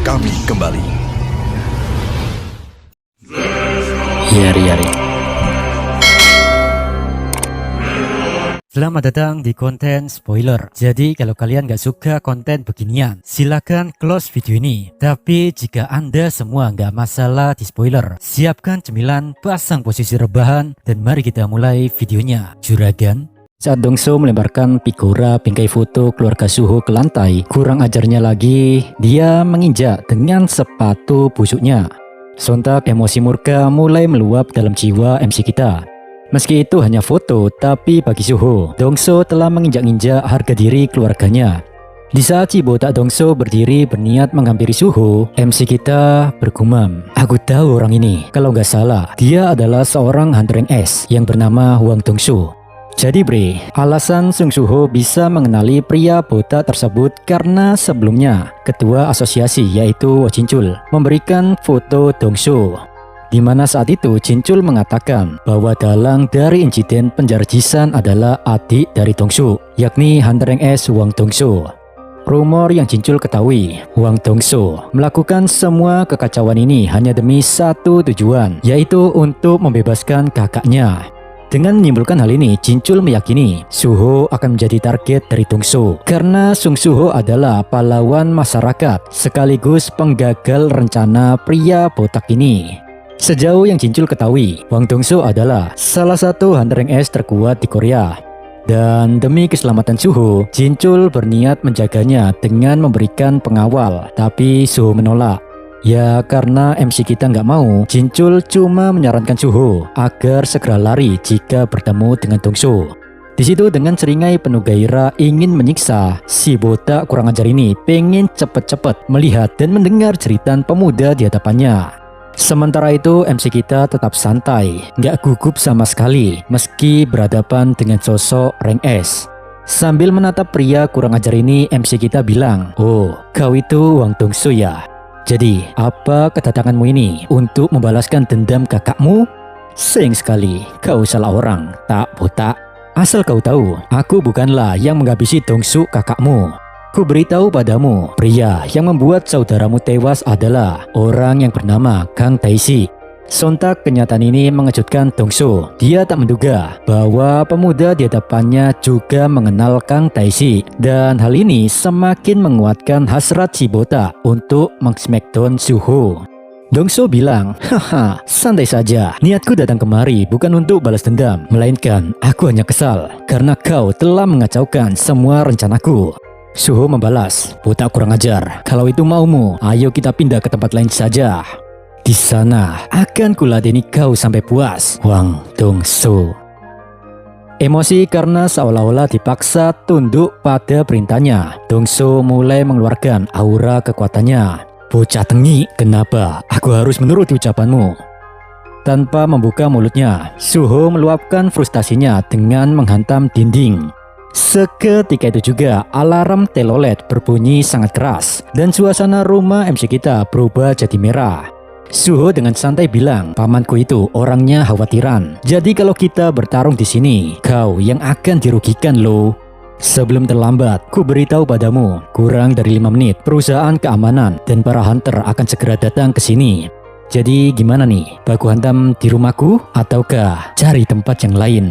kami kembali. Yari. Selamat datang di konten spoiler. Jadi kalau kalian gak suka konten beginian, silakan close video ini. Tapi jika anda semua gak masalah di spoiler, siapkan cemilan, pasang posisi rebahan, dan mari kita mulai videonya. Juragan. Saat Dongso melemparkan Pigora bingkai foto keluarga Suho ke lantai, kurang ajarnya lagi, dia menginjak dengan sepatu busuknya. Sontak emosi murka mulai meluap dalam jiwa MC kita. Meski itu hanya foto, tapi bagi Suho, Dongso telah menginjak-injak harga diri keluarganya. Di saat si botak Dongso berdiri berniat menghampiri Suho, MC kita bergumam, "Aku tahu orang ini, kalau nggak salah, dia adalah seorang hunter S yang bernama Hwang Dongso." Jadi bre, alasan Sung Suho bisa mengenali pria botak tersebut karena sebelumnya ketua asosiasi yaitu Jincul memberikan foto Dongso, di mana saat itu Jincul mengatakan bahwa dalang dari insiden penjara Jisan adalah adik dari Dongso, yakni Hunter S Hwang Dongso. Rumor yang Jincul ketahui, Hwang Dongso melakukan semua kekacauan ini hanya demi satu tujuan, yaitu untuk membebaskan kakaknya. Dengan menyimpulkan hal ini, Jincul meyakini Suho akan menjadi target dari Dongso karena Sung Suho adalah pahlawan masyarakat sekaligus penggagal rencana pria botak ini. Sejauh yang Jincul ketahui, Hwang Dongso adalah salah satu hunter S terkuat di Korea. Dan demi keselamatan Suho, Jincul berniat menjaganya dengan memberikan pengawal, tapi Suho menolak. Ya karena MC kita nggak mau, Jincul cuma menyarankan Suho agar segera lari jika bertemu dengan Dongso. Di situ dengan seringai penuh gairah ingin menyiksa, si botak kurang ajar ini pengen cepet-cepet melihat dan mendengar jeritan pemuda di hadapannya. Sementara itu MC kita tetap santai, nggak gugup sama sekali meski berhadapan dengan sosok rank S. Sambil menatap pria kurang ajar ini, MC kita bilang, "Oh, kau itu Hwang Dongso ya? Jadi, apa kedatanganmu ini? Untuk membalaskan dendam kakakmu? Sayang sekali, kau salah orang, tak botak. Asal kau tahu, aku bukanlah yang menghabisi Dongso kakakmu. Ku beritahu padamu, pria yang membuat saudaramu tewas adalah orang yang bernama Kang Taeshi." Sontak kenyataan ini mengejutkan Dongso. Dia tak menduga bahwa pemuda di hadapannya juga mengenal Kang Taeshi, dan hal ini semakin menguatkan hasrat si botak untuk meng-smackdown Suho. Dongso bilang, "Haha, santai saja. Niatku datang kemari bukan untuk balas dendam, melainkan aku hanya kesal karena kau telah mengacaukan semua rencanaku." Suho membalas, "Botak kurang ajar. Kalau itu maumu, ayo kita pindah ke tempat lain saja. Di sana akan kuladeni kau sampai puas, Hwang Dongso." Emosi karena seolah-olah dipaksa tunduk pada perintahnya, Dongso mulai mengeluarkan aura kekuatannya. "Bocah tengik, kenapa aku harus menuruti ucapanmu?" Tanpa membuka mulutnya, Suho meluapkan frustasinya dengan menghantam dinding. Seketika itu juga alarm telolet berbunyi sangat keras dan suasana rumah MC kita berubah jadi merah. Suho dengan santai bilang, "Pamanku itu orangnya khawatiran. Jadi kalau kita bertarung di sini, kau yang akan dirugikan loh. Sebelum terlambat, ku beritahu padamu, kurang dari 5 menit perusahaan keamanan dan para hunter akan segera datang ke sini. Jadi gimana nih, baku hantam di rumahku ataukah cari tempat yang lain?"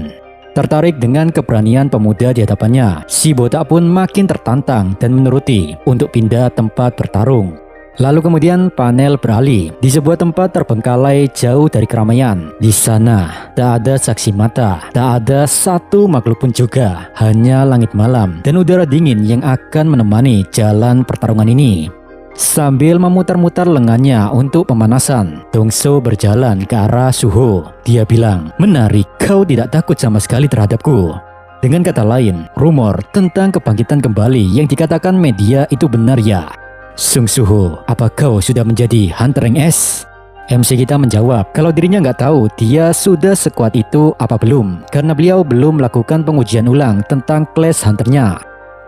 Tertarik dengan keberanian pemuda di hadapannya, si botak pun makin tertantang dan menuruti untuk pindah tempat bertarung. Lalu kemudian panel beralih di sebuah tempat terbengkalai jauh dari keramaian. Di sana tak ada saksi mata, tak ada satu makhluk pun juga, hanya langit malam dan udara dingin yang akan menemani jalan pertarungan ini. Sambil memutar-mutar lengannya untuk pemanasan, Dongso berjalan ke arah Suho. Dia bilang, "Menarik, kau tidak takut sama sekali terhadapku." Dengan kata lain, rumor tentang kebangkitan kembali yang dikatakan media itu benar ya? "Sung Suho, apa kau sudah menjadi hunter rank S?" MC kita menjawab kalau dirinya nggak tahu dia sudah sekuat itu apa belum, karena beliau belum melakukan pengujian ulang tentang kelas hunternya.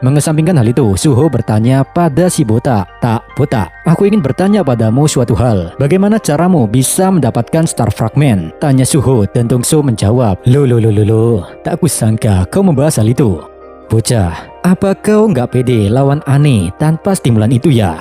Mengesampingkan hal itu, Suho bertanya pada si botak, "Tak, botak, aku ingin bertanya padamu suatu hal. Bagaimana caramu bisa mendapatkan star fragment?" Tanya Suho, dan Dongso menjawab, Lo, tak kusangka kau membahas hal itu. Bocah, apa kau nggak pede lawan aneh tanpa stimulan itu ya?"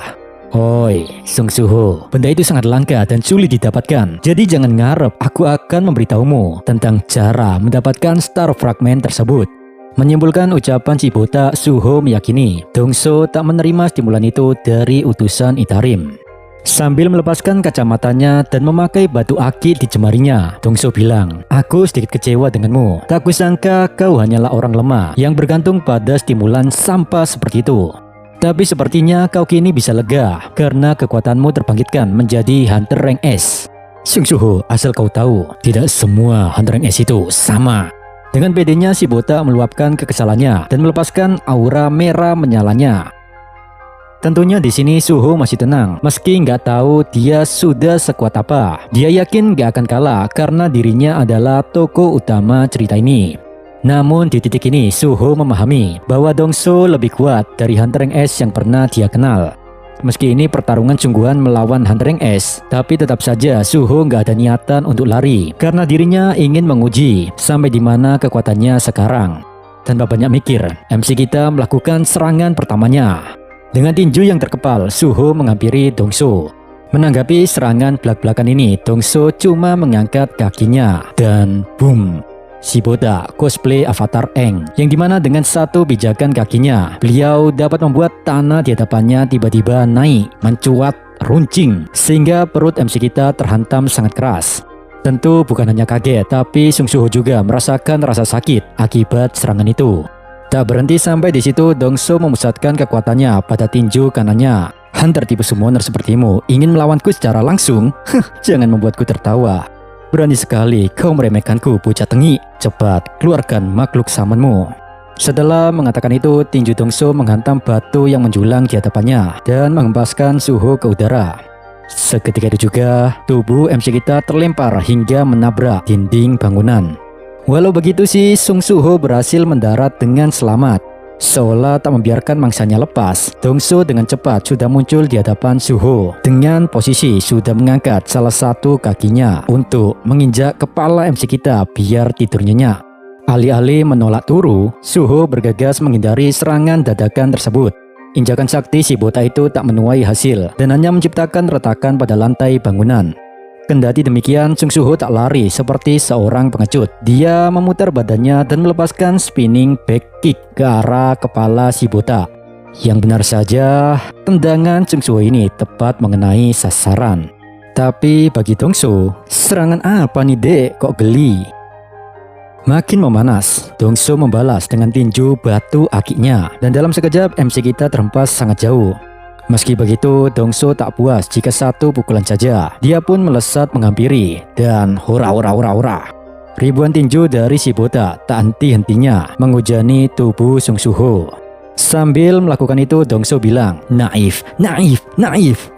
Oi, Sung Suho, benda itu sangat langka dan sulit didapatkan. Jadi jangan ngarep aku akan memberitahumu tentang cara mendapatkan star fragment tersebut. Menyimpulkan ucapan si botak, Suho meyakini Dongso tak menerima stimulan itu dari utusan Itarim. Sambil melepaskan kacamatanya dan memakai batu akik di jemarinya, Dongso bilang, "Aku sedikit kecewa denganmu. Tak kusangka kau hanyalah orang lemah yang bergantung pada stimulan sampah seperti itu. Tapi sepertinya kau kini bisa lega karena kekuatanmu terbangkitkan menjadi Hunter Rank S." Sung Suho, asal kau tahu, tidak semua Hunter Rank S itu sama. Dengan pedenya si botak meluapkan kekesalannya dan melepaskan aura merah menyalanya. Tentunya di sini Suho masih tenang, meski nggak tahu dia sudah sekuat apa. Dia yakin nggak akan kalah karena dirinya adalah tokoh utama cerita ini. Namun di titik ini Suho memahami bahwa Dongso lebih kuat dari Hunter Rank S yang pernah dia kenal. Meski ini pertarungan sungguhan melawan Hunter Rank S, tapi tetap saja Suho nggak ada niatan untuk lari karena dirinya ingin menguji sampai di mana kekuatannya sekarang. Tanpa banyak mikir, MC kita melakukan serangan pertamanya. Dengan tinju yang terkepal, Suho menghampiri Dongso. Menanggapi serangan belak-belakan ini, Dongso cuma mengangkat kakinya dan boom. Si botak cosplay avatar Eng, yang dimana dengan satu pijakan kakinya, beliau dapat membuat tanah di hadapannya tiba-tiba naik, mencuat, runcing, sehingga perut MC kita terhantam sangat keras. Tentu bukan hanya kaget, tapi Sung Suho juga merasakan rasa sakit akibat serangan itu. Tak berhenti sampai di situ, Dongso memusatkan kekuatannya pada tinju kanannya. "Hunter tipe summoner sepertimu ingin melawanku secara langsung? Jangan membuatku tertawa. Berani sekali kau meremehkanku, bocah tengik. Cepat, keluarkan makhluk samanmu." Setelah mengatakan itu, tinju Dongso menghantam batu yang menjulang di hadapannya dan menghempaskan Suho ke udara. Seketika itu juga, tubuh MC kita terlempar hingga menabrak dinding bangunan. Walau begitu sih, Sung Suho berhasil mendarat dengan selamat. Seolah tak membiarkan mangsanya lepas, Dongso dengan cepat sudah muncul di hadapan Suho. Dengan posisi sudah mengangkat salah satu kakinya untuk menginjak kepala MC kita biar tidur nyenyak. Alih-alih menolak turu, Suho bergegas menghindari serangan dadakan tersebut. Injakan sakti si botak itu tak menuai hasil dan hanya menciptakan retakan pada lantai bangunan. Kendati demikian, Sung Suho tak lari seperti seorang pengecut. Dia memutar badannya dan melepaskan spinning back kick ke arah kepala si botak. Yang benar saja, tendangan Sung Suho ini tepat mengenai sasaran. Tapi bagi Dongso, serangan apa nih dek, kok geli? Makin memanas, Dongso membalas dengan tinju batu akiknya. Dan dalam sekejap MC kita terhempas sangat jauh. Meski begitu, Dongso tak puas jika satu pukulan saja. Dia pun melesat menghampiri dan hora. Ribuan tinju dari si botak tak henti-hentinya menghujani tubuh Sung Suho. Sambil melakukan itu, Dongso bilang, naif.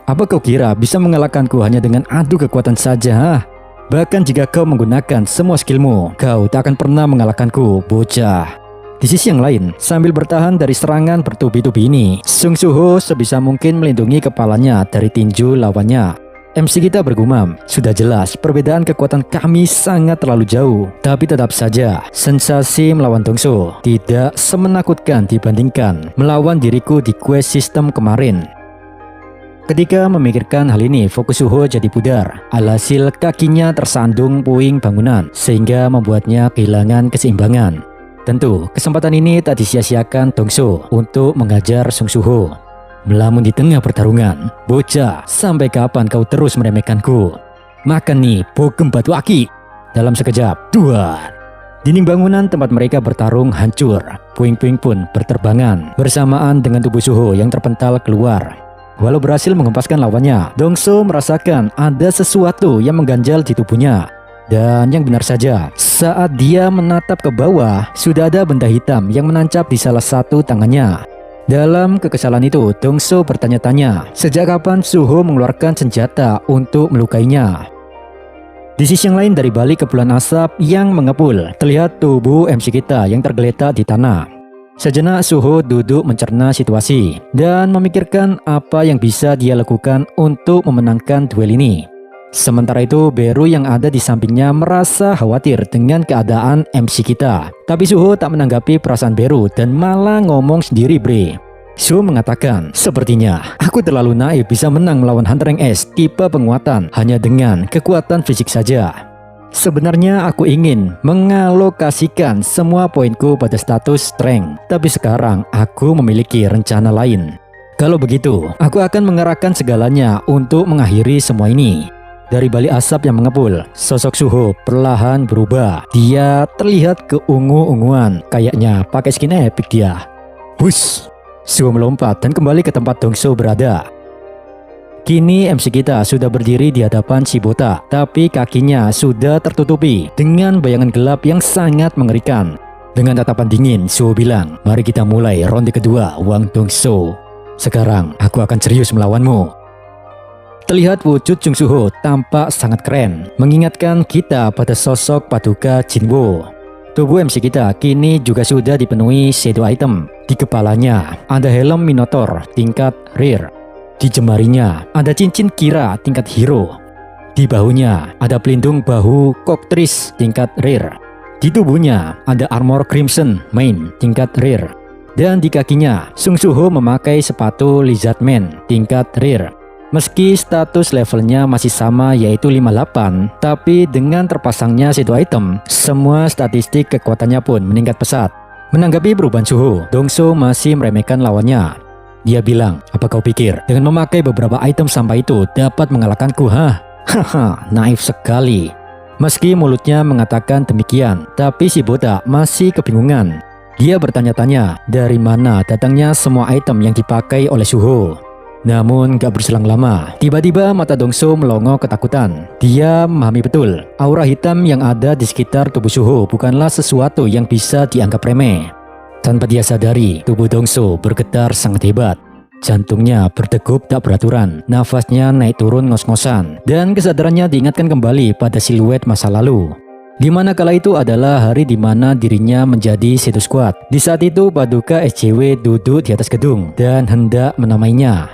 Apa kau kira bisa mengalahkanku hanya dengan adu kekuatan saja? Bahkan jika kau menggunakan semua skillmu, kau tak akan pernah mengalahkanku, bocah. Di sisi yang lain, sambil bertahan dari serangan bertubi-tubi ini, Sung Suho sebisa mungkin melindungi kepalanya dari tinju lawannya. MC kita bergumam, sudah jelas perbedaan kekuatan kami sangat terlalu jauh. Tapi tetap saja, sensasi melawan Dongso tidak semenakutkan dibandingkan melawan diriku di quest system kemarin. Ketika memikirkan hal ini, fokus Suho jadi pudar. Alhasil kakinya tersandung puing bangunan sehingga membuatnya kehilangan keseimbangan. Tentu, kesempatan ini tak disia-siakan Dongso untuk mengajar Sung Suho. Melamun di tengah pertarungan, bocah, sampai kapan kau terus meremehkanku? Makan nih, bogem batu aki. Dalam sekejap, duar. Dinding bangunan tempat mereka bertarung hancur. Puing-puing pun berterbangan bersamaan dengan tubuh Suho yang terpental keluar. Walau berhasil menghempaskan lawannya, Dongso merasakan ada sesuatu yang mengganjal di tubuhnya. Dan yang benar saja, saat dia menatap ke bawah, sudah ada benda hitam yang menancap di salah satu tangannya. Dalam kekesalan itu, Dongso bertanya-tanya, sejak kapan Suho mengeluarkan senjata untuk melukainya? Di sisi yang lain, dari balik kepulan asap yang mengepul, terlihat tubuh MC kita yang tergeletak di tanah. Sejenak Suho duduk mencerna situasi dan memikirkan apa yang bisa dia lakukan untuk memenangkan duel ini. Sementara itu, Beru yang ada di sampingnya merasa khawatir dengan keadaan MC kita. Tapi Suho tak menanggapi perasaan Beru dan malah ngomong sendiri, bre. Su mengatakan, sepertinya aku terlalu naif bisa menang melawan Hunter Rank S tipe penguatan hanya dengan kekuatan fisik saja. Sebenarnya aku ingin mengalokasikan semua poinku pada status strength, tapi sekarang aku memiliki rencana lain. Kalau begitu, aku akan mengerahkan segalanya untuk mengakhiri semua ini. Dari balik asap yang mengepul, sosok Suho perlahan berubah. Dia terlihat keungu-unguan, kayaknya pakai skin epic dia. Hush! Suho melompat dan kembali ke tempat Dongso berada. Kini MC kita sudah berdiri di hadapan si botak, tapi kakinya sudah tertutupi dengan bayangan gelap yang sangat mengerikan. Dengan tatapan dingin, Suho bilang, mari kita mulai ronde kedua, Wang Dongso. Sekarang aku akan serius melawanmu. Terlihat wujud Chung Suho tampak sangat keren, mengingatkan kita pada sosok Paduka Jinwo. Tubuh MC kita kini juga sudah dipenuhi shadow item. Di kepalanya ada helm Minotaur tingkat rare. Di jemarinya ada cincin Kira tingkat hero. Di bahunya ada pelindung bahu Cockatrice tingkat rare. Di tubuhnya ada armor Crimson main tingkat rare. Dan di kakinya Chung Suho memakai sepatu Lizardman tingkat rare. Meski status levelnya masih sama yaitu 58, tapi dengan terpasangnya shadow item, semua statistik kekuatannya pun meningkat pesat. Menanggapi perubahan Suho, Dongso masih meremehkan lawannya. Dia bilang, apa kau pikir dengan memakai beberapa item sampah itu dapat mengalahkanku, hah? Haha, naif sekali. Meski mulutnya mengatakan demikian, tapi si botak masih kebingungan. Dia bertanya-tanya dari mana datangnya semua item yang dipakai oleh Suho. Namun gak berselang lama, tiba-tiba mata Dongso melongo ketakutan. Dia memahami betul, aura hitam yang ada di sekitar tubuh Suho bukanlah sesuatu yang bisa dianggap remeh. Tanpa dia sadari, tubuh Dongso bergetar sangat hebat. Jantungnya berdegup tak beraturan, nafasnya naik turun ngos-ngosan, dan kesadarannya diingatkan kembali pada siluet masa lalu. Di mana kala itu adalah hari di mana dirinya menjadi Shadow Squad. Di saat itu Paduka SJW duduk di atas gedung dan hendak menamainya.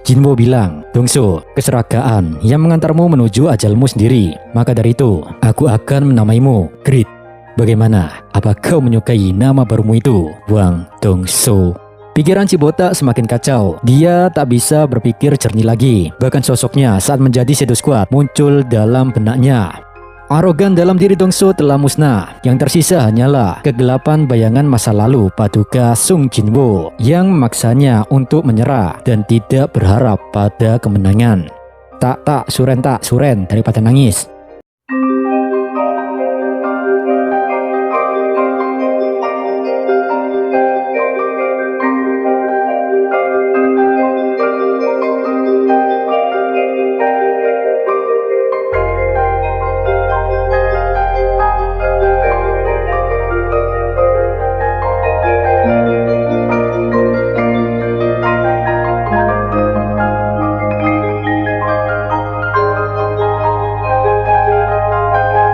Jinwo bilang, Dongso, keseragaan yang mengantarmu menuju ajalmu sendiri. Maka dari itu, aku akan menamaimu Grid. Bagaimana? Apa kau menyukai nama barumu itu, Wang Dongso? Pikiran si botak semakin kacau. Dia tak bisa berpikir jernih lagi. Bahkan sosoknya saat menjadi Shadow Squad muncul dalam benaknya. Arogan dalam diri Dongso telah musnah. Yang tersisa hanyalah kegelapan bayangan masa lalu Paduka Sung Jinwo yang memaksanya untuk menyerah dan tidak berharap pada kemenangan. Tak, Suren, daripada nangis.